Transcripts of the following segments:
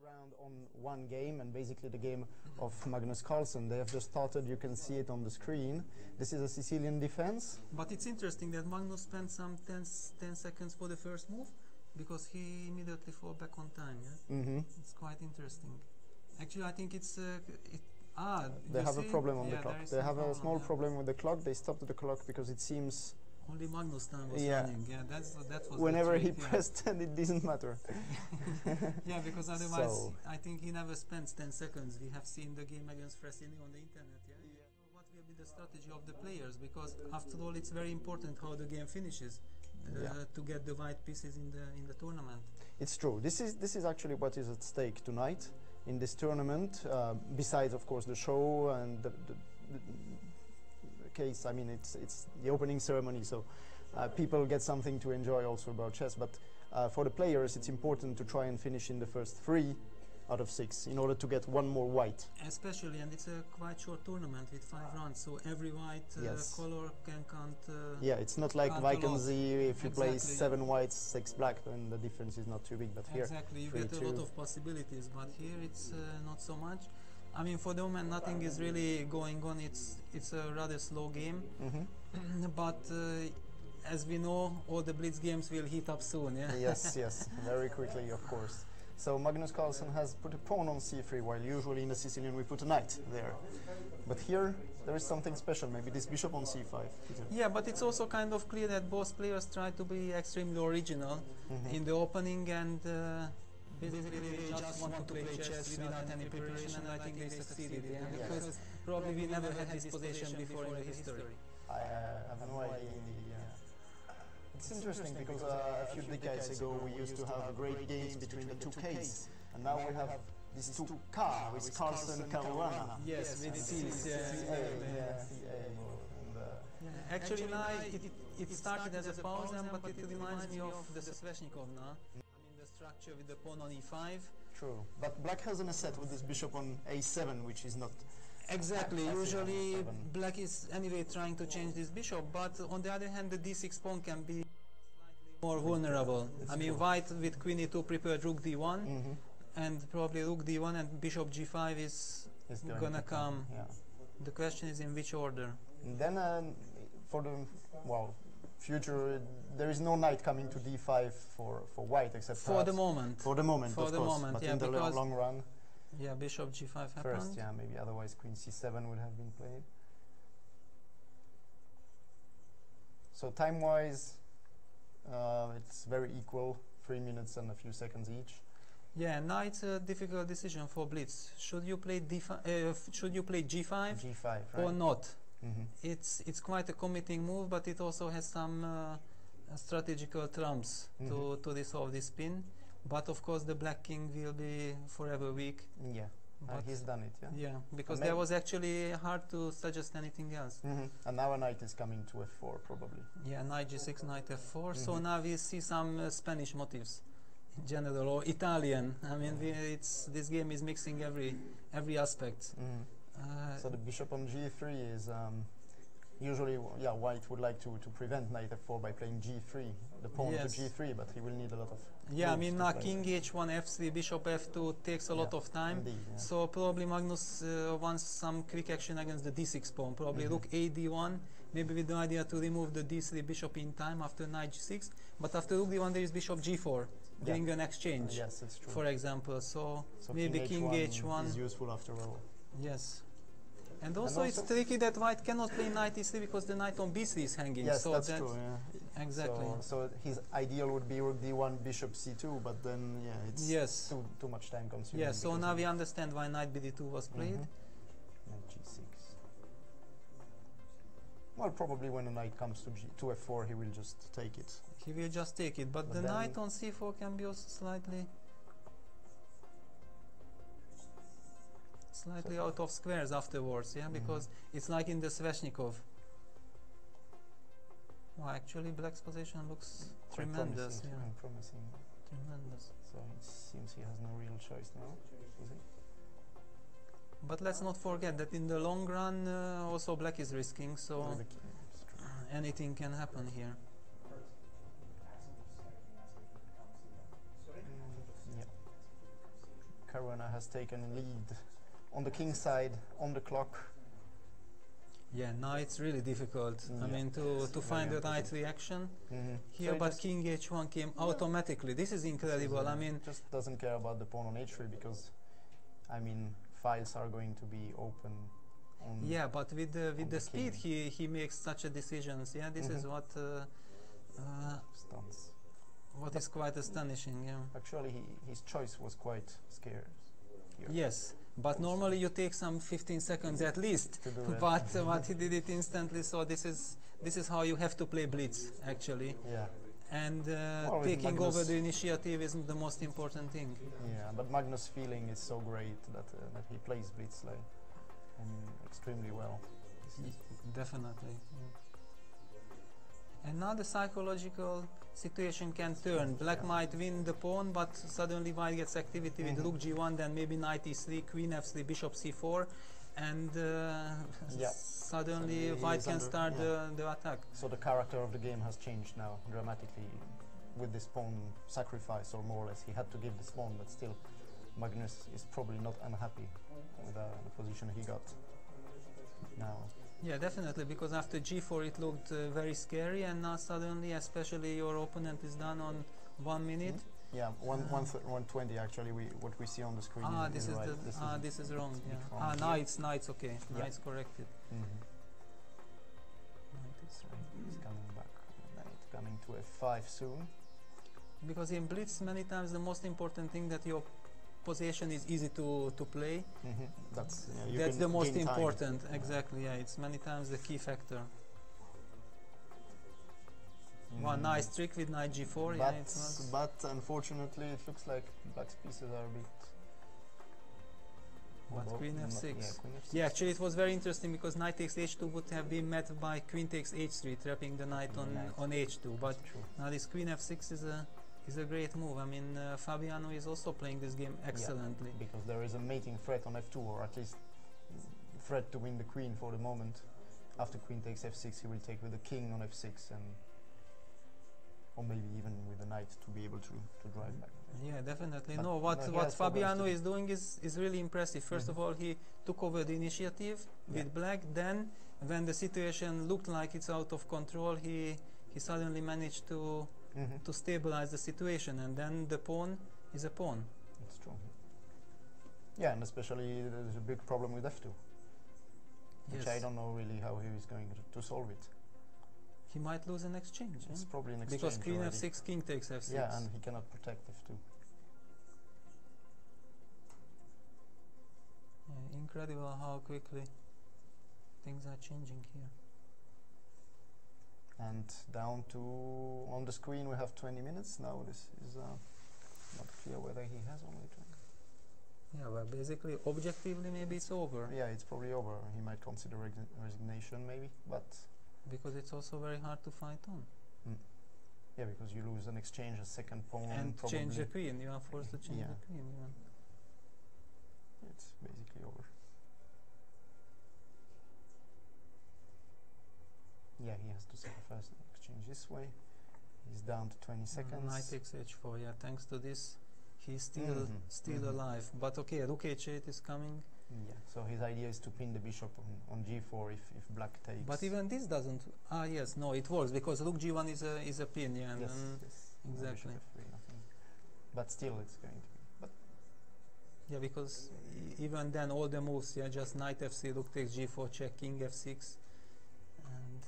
round on one game, and basically the game of Magnus Carlsen. They have just started, you can see it on the screen. This is a Sicilian defense. But it's interesting that Magnus spent some 10 seconds for the first move, because he immediately fell back on time. Yeah? It's quite interesting. Actually, I think it's... they have a problem on the clock. They have a small problem with the clock. They stopped the clock because it seems... Only Magnus time was running. Yeah, that was whenever he pressed and it didn't matter. Yeah, because otherwise I think he never spends 10 seconds. We have seen the game against Frassini on the internet. Yeah? What will be the strategy of the players? Because after all, it's very important how the game finishes to get the white pieces in the tournament. It's true. This is actually what is at stake tonight in this tournament. Besides, of course, the show and the case, I mean, it's the opening ceremony, so people get something to enjoy also about chess, but for the players it's important to try and finish in the first 3 out of 6 in order to get one more white. Especially, and it's a quite short tournament with 5 rounds, so every white color can count. Yeah, it's not like White and Z, if you play 7 whites, 6 black, then the difference is not too big, but here you get a lot of possibilities, but here it's not so much. I mean, for the moment, nothing is really going on. It's a rather slow game, but as we know, all the blitz games will heat up soon. Yeah. Yes, very quickly, of course. So Magnus Carlsen has put a pawn on c3, while usually in the Sicilian we put a knight there. But here there is something special. Maybe this bishop on c5. Yeah, but it's also kind of clear that both players try to be extremely original in the opening, and basically they just want to play chess without any preparation, and I think they succeeded, because probably we never had this position before in the history. I have no idea indeed, It's interesting because a few decades ago we used to have great games between the 2 Ks, and now we have these 2 K with Carlsen and Caruana. Yes, with C's. Actually now it started as a Paulsen, but it reminds me of the Sveshnikov now. The structure with the pawn on e5. True, but black has an asset with this bishop on a7, which is not... Exactly, usually black is anyway trying to change this bishop, but on the other hand the d6 pawn can be slightly more vulnerable. I mean, white with queen e2 prepared rook d1, and probably rook d1 and bishop g5 is gonna come. The question is in which order. And then for the future, there is no knight coming to d5 for white, except for the moment. For the moment, of course, but in the long run. Yeah, bishop g5 happened. First, maybe otherwise queen c7 would have been played. So time-wise, it's very equal, 3 minutes and a few seconds each. Yeah, now it's a difficult decision for blitz. Should you play should you play g5? G5, right. Or not? It's quite a committing move, but it also has some strategical trumps to resolve this spin. But of course the black king will be forever weak. Yeah, he's done it, Yeah, because there was actually hard to suggest anything else. And now a knight is coming to f4 probably. Yeah, knight g6, knight f4. So now we see some Spanish motifs in general, or Italian. I mean, this game is mixing every aspect. So the bishop on g3 is usually, white would like to prevent knight f4 by playing g3, the pawn to g3, but he will need a lot of... Yeah, I mean, now king h1, f3, bishop f2 takes a lot of time. Indeed, so probably Magnus wants some quick action against the d6 pawn, probably rook a d1, maybe with the idea to remove the d3 bishop in time after knight g6, but after rook d1 there is bishop g4, doing an exchange, yes, it's true. For example, so maybe king h1 is useful after all. Yes. And also it's tricky that white cannot play knight e3 because the knight on b3 is hanging. Yes, so that's true, Exactly. So his ideal would be rook d1, bishop c2, but then, it's too much time consuming. Yes, so now we understand why knight bd2 was played. Knight g6. Well, probably when a knight comes to f4, he will just take it. He will just take it, but the knight on c4 can be also slightly out of squares afterwards, because it's like in the Sveshnikov. Well, actually, black's position looks tremendous. Promising. Tremendous. So it seems he has no real choice now, is he? But let's not forget that in the long run, also black is risking, so anything can happen here. has taken lead on the king side, on the clock. Yeah, knight's really difficult. I mean, to find the right reaction here, So but king h1 came automatically. This is incredible. I mean, just doesn't care about the pawn on h3 because, I mean, files are going to be open. On yeah, but with the speed king. he makes such a decisions. Yeah, this is what Stunts. what is quite astonishing. Yeah. Actually, his choice was quite scary. Here. Yes, but normally you take some 15 seconds at least. To do it. But he did it instantly. So this is how you have to play blitz actually. Yeah. And Well, with taking Magnus- over the initiative is the most important thing. Yeah, but Magnus' feeling is so great that he plays blitz like extremely well. Definitely. And now the psychological situation can turn. Black might win the pawn, but suddenly white gets activity with rook g1, then maybe knight e3, queen f3, bishop c4, and suddenly white is can under- start yeah. the attack. So the character of the game has changed now dramatically with this pawn sacrifice, or more or less he had to give this pawn, but still Magnus is probably not unhappy with the position he got now. Yeah, definitely, because after g4 it looked very scary, and now suddenly, especially your opponent is done on 1 minute. Yeah, 120 actually. What we see on the screen. This is right. this is wrong. Yeah. wrong. Knight's okay. Yeah. Knight's corrected. Knight is right. He's coming back. Knight coming to f5 soon. Because in blitz, many times the most important thing that your position is easy to play. That's That's the most gain time. important. Exactly. Yeah, it's many times the key factor. One nice trick with knight g4. Yeah, it's not. But unfortunately, it looks like black's pieces are a bit. What, queen f6? Yeah, queen f6. Yeah, actually it was very interesting because knight takes h2 would have been met by queen takes h3, trapping the knight on h2. But now this queen f6 is a great move. I mean, Fabiano is also playing this game excellently. Yeah, because there is a mating threat on f2, or at least threat to win the queen for the moment. After queen takes f6, he will take with the king on f6, and or maybe even with the knight to be able to drive back. Yeah, definitely. But No, what has Fabiano progressed. is doing is really impressive. First of all, he took over the initiative with black. Then, when the situation looked like it's out of control, he suddenly managed to stabilize the situation, and then the pawn is a pawn. That's true. Yeah, and especially there's a big problem with f2, which I don't know really how he is going to solve it. He might lose an exchange. It's probably an exchange because queen already. f6, king takes f6. Yeah, and he cannot protect f2. Yeah, incredible how quickly things are changing here. And down to, on the screen we have 20 minutes. Now this is not clear whether he has only 20. Yeah, well, basically, objectively, maybe it's over. Yeah, it's probably over. He might consider resignation maybe, but... Because it's also very hard to fight on. Yeah, because you lose an exchange, a second pawn, And probably. change the queen, you are forced to change the queen. It's basically over. Yeah, he has to sacrifice the exchange this way. He's down to 20 seconds. Knight takes h4, yeah, thanks to this, he's still alive. But okay, rook h8 is coming. Yeah, so his idea is to pin the bishop on g4 if black takes. But even this doesn't. Yes, no, it works because rook g1 is a pin, yeah. And yes, then exactly. Bishop f3, nothing. But still, it's going to be. But yeah, because even then, all the moves, yeah, just knight f3, rook takes g4, check, king f6, and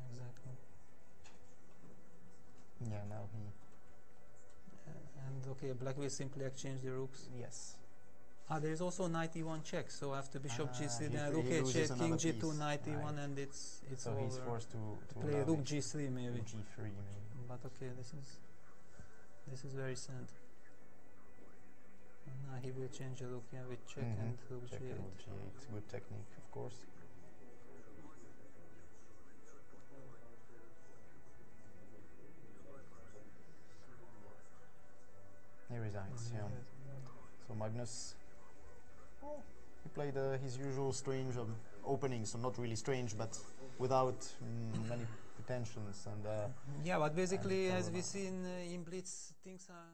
exactly. yeah, now he. And okay, black will simply exchange the rooks. Yes. There is also knight e1 check, so after bishop g3, then rook he loses h8, king another g2, piece. knight e1, Right. and it's So over. he's forced to Play allow rook it. g3 maybe. G3 maybe. But okay, this is very sad. And now he will change the rook, yeah, with check and rook Check g8. and rook g8, good technique, of course. He resigns, yeah. So Magnus, he played his usual strange opening, so not really strange, but without many pretensions and Yeah, but basically, and as we've Caruana. seen in Blitz, things are